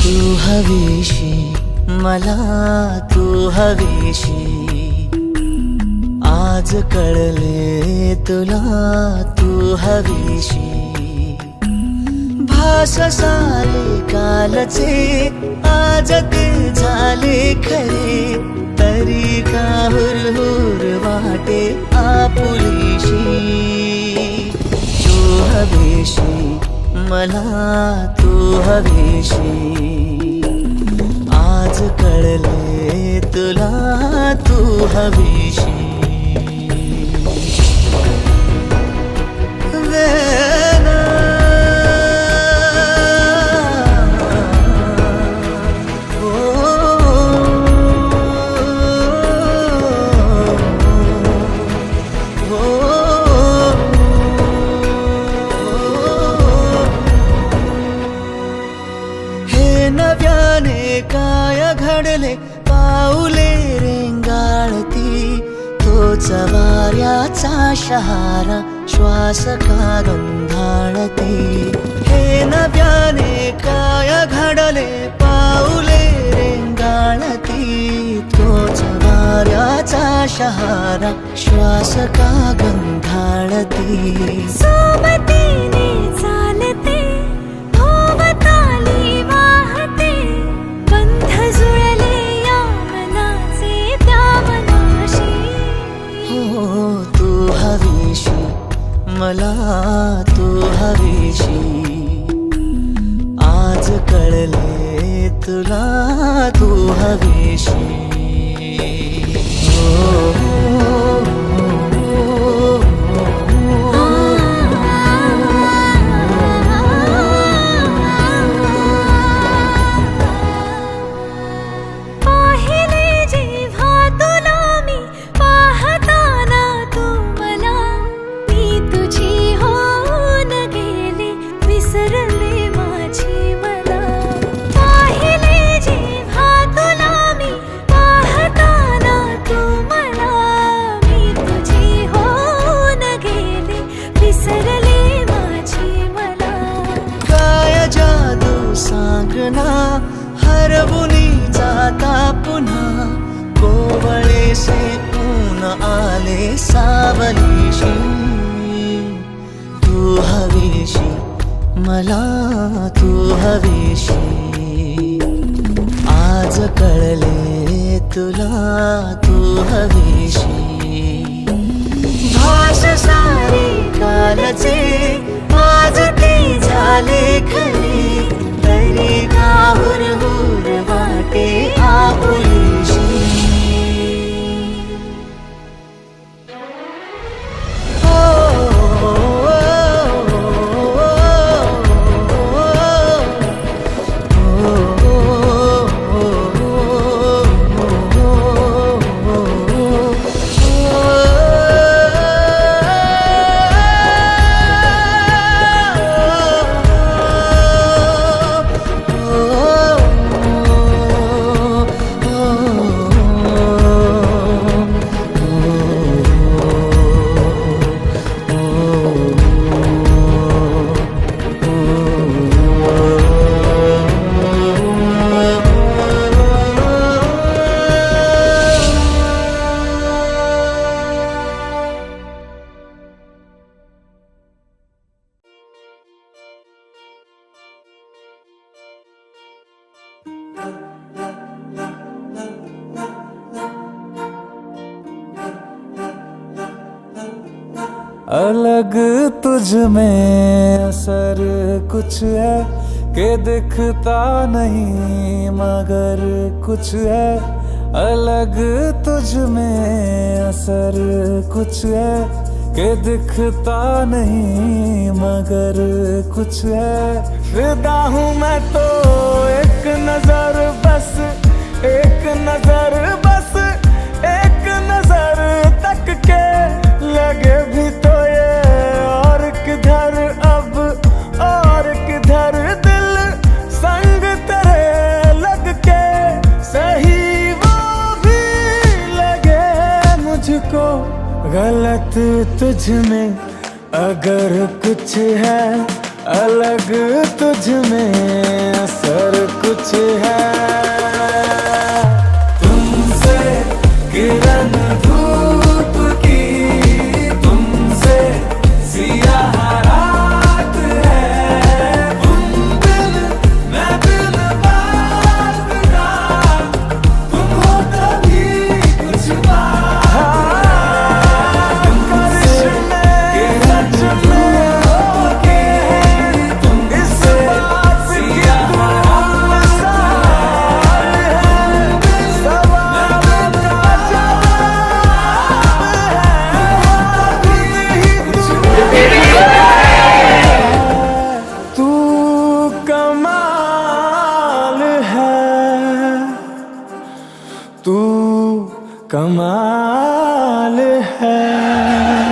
तू हवीशी मला तू हवीशी आज कळले तुला तू हवीशी भास सारे कालचे आज ते झाले खरे तरी का हुरहुर वाटे आपुलीशी तू हवीशी मला तू हवीशी आज कळले तुला तू हवीशी काय घडले पाऊले रेंगाळती तोच वाऱ्याचा शहारा श्वास का गंधाळती हे नव्याने काय घडले पाऊले रेंगाळती तोच वाऱ्याचा शहारा श्वास का गंधाळती सोबतीने चालते भोवताली वाहते बंध जुळले या मनाचे त्या मनाशी हो तू हवीशी मला तू हवीशी आज कळले तुला तू हवीशी हरवुनी जाता पुन्हा कोवळे से ऊन आले सावलीशी तू हवीशी मला तू हवीशी आज कळले तुला तू हवीशी भास सारे कालचे आज ते झाले खरे तरी का हुरहुर वाटे आपुलीशी अलग तुझ में असर कुछ है कि दिखता नहीं मगर कुछ है अलग तुझ में असर कुछ है कि दिखता नहीं मगर कुछ है फिदा हूँ मैं तो एक नजर बस एक नजर बस एक नजर तक के लगे भी तो ये और किधर अब और किधर दिल संग तेरे लग के सही वो भी लगे मुझको गलत तुझ में अगर कुछ है अलग तुझ में असर कुछ कमाल है।